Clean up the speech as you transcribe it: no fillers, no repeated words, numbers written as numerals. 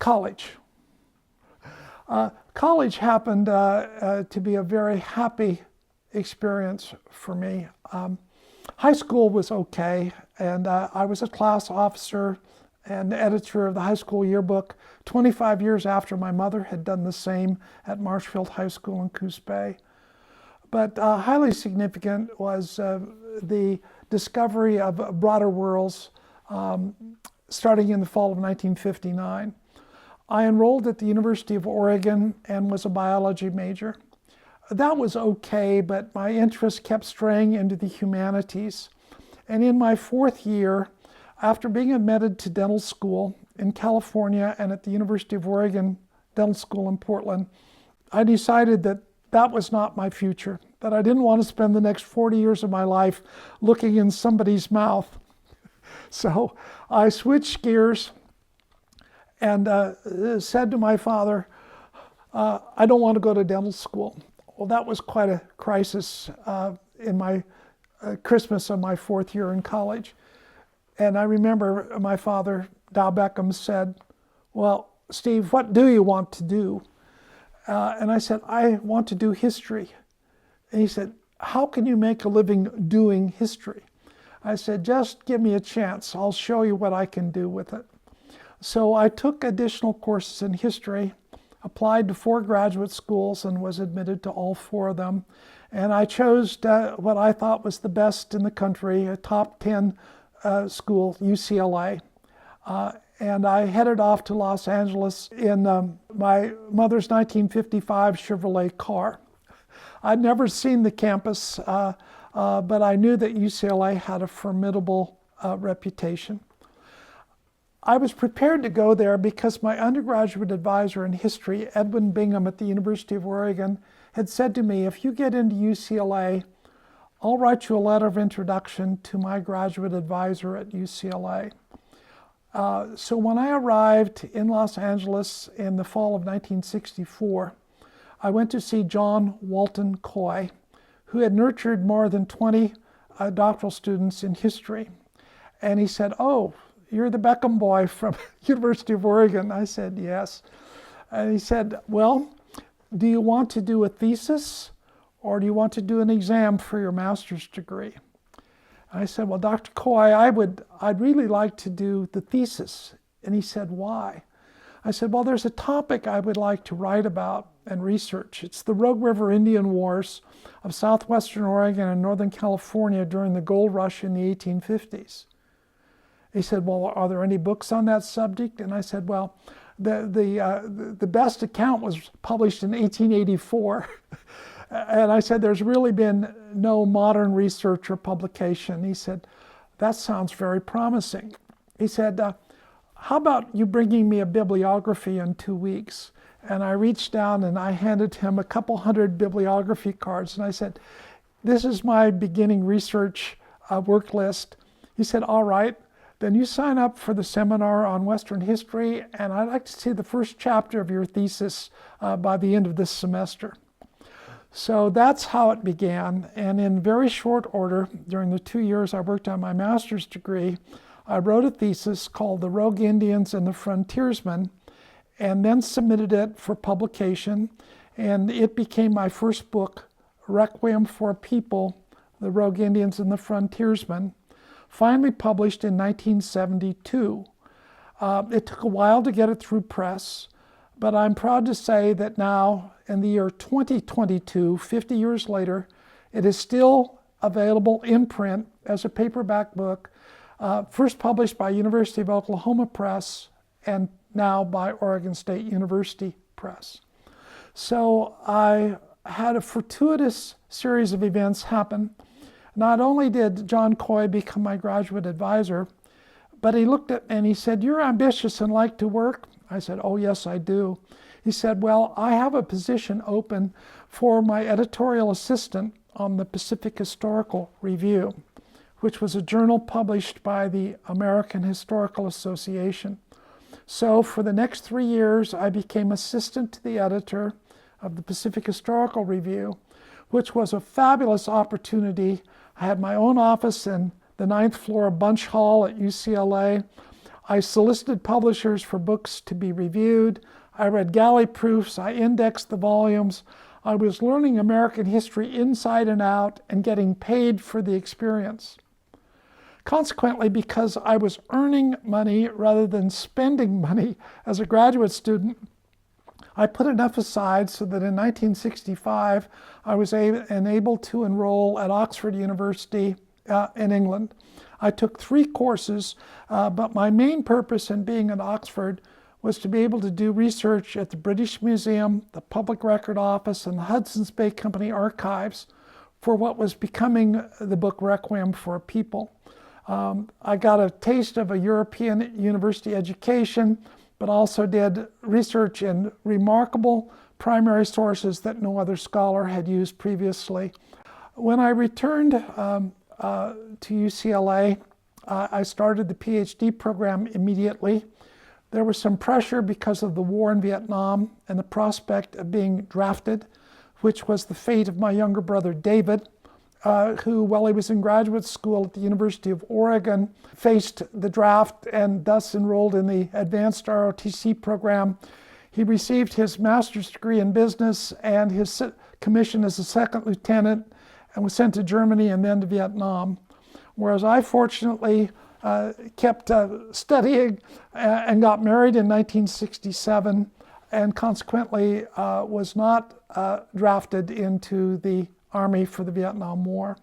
College. College happened to be a very happy experience for me. High school was okay, and I was a class officer and editor of the high school yearbook 25 years after my mother had done the same at Marshfield High School in Coos Bay. But highly significant was the discovery of broader worlds starting in the fall of 1959. I enrolled at the University of Oregon and was a biology major. That was okay, but my interest kept straying into the humanities. And in my fourth year, after being admitted to dental school in California and at the University of Oregon Dental School in Portland, I decided that that was not my future, that I didn't want to spend the next 40 years of my life looking in somebody's mouth. So I switched gears and said to my father, I don't want to go to dental school. Well, that was quite a crisis in my Christmas of my fourth year in college. And I remember my father, Dow Beckham, said, well, Steve, what do you want to do? And I said, I want to do history. And he said, how can you make a living doing history? I said, just give me a chance. I'll show you what I can do with it. So I took additional courses in history, applied to 4 graduate schools and was admitted to all 4 of them. And I chose what I thought was the best in the country, a top 10 school, UCLA. And I headed off to Los Angeles in my mother's 1955 Chevrolet car. I'd never seen the campus, but I knew that UCLA had a formidable reputation. I was prepared to go there because my undergraduate advisor in history, Edwin Bingham at the University of Oregon, had said to me, if you get into UCLA, I'll write you a letter of introduction to my graduate advisor at UCLA. So when I arrived in Los Angeles in the fall of 1964, I went to see John Walton Coy, who had nurtured more than 20 doctoral students in history. And he said, oh, you're the Beckham boy from University of Oregon. I said, yes. And he said, well, do you want to do a thesis or do you want to do an exam for your master's degree? I said, well, Dr. Coy, I'd really like to do the thesis. And he said, why? I said, well, there's a topic I would like to write about and research. It's the Rogue River Indian Wars of southwestern Oregon and northern California during the gold rush in the 1850s. He said, well, are there any books on that subject? And I said, well, the best account was published in 1884. And I said, there's really been no modern research or publication. He said, that sounds very promising. He said, how about you bringing me a bibliography in 2 weeks? And I reached down and I handed him a couple hundred bibliography cards. And I said, this is my beginning research work list. He said, all right, then you sign up for the seminar on Western history, and I'd like to see the first chapter of your thesis by the end of this semester. So that's how it began. And in very short order, during the 2 years I worked on my master's degree, I wrote a thesis called The Rogue Indians and the Frontiersmen, and then submitted it for publication. And it became my first book, Requiem for a People, The Rogue Indians and the Frontiersmen, finally published in 1972. It took a while to get it through press, but I'm proud to say that now, in the year 2022, 50 years later, it is still available in print as a paperback book, first published by University of Oklahoma Press and now by Oregon State University Press. So I had a fortuitous series of events happen. Not only did John Coy become my graduate advisor, but he looked at me and he said, you're ambitious and like to work? I said, oh, yes, I do. He said, well, I have a position open for my editorial assistant on the Pacific Historical Review, which was a journal published by the American Historical Association. So for the next 3 years, I became assistant to the editor of the Pacific Historical Review, which was a fabulous opportunity. I had my own office in the 9th floor Bunch Hall at UCLA. I solicited publishers for books to be reviewed. I read galley proofs. I indexed the volumes. I was learning American history inside and out and getting paid for the experience. Consequently, because I was earning money rather than spending money as a graduate student, I put enough aside so that in 1965 I was able to enroll at Oxford University in England. I took 3 courses, but my main purpose in being at Oxford was to be able to do research at the British Museum, the Public Record Office, and the Hudson's Bay Company archives for what was becoming the book Requiem for a People. I got a taste of a European university education, but also did research in remarkable primary sources that no other scholar had used previously. When I returned to UCLA, I started the PhD program immediately. There was some pressure because of the war in Vietnam and the prospect of being drafted, which was the fate of my younger brother David, who, while he was in graduate school at the University of Oregon, faced the draft and thus enrolled in the advanced ROTC program. He received his master's degree in business and his commission as a second lieutenant and was sent to Germany and then to Vietnam. Whereas I fortunately kept studying and got married in 1967 and consequently was not drafted into the Army for the Vietnam War.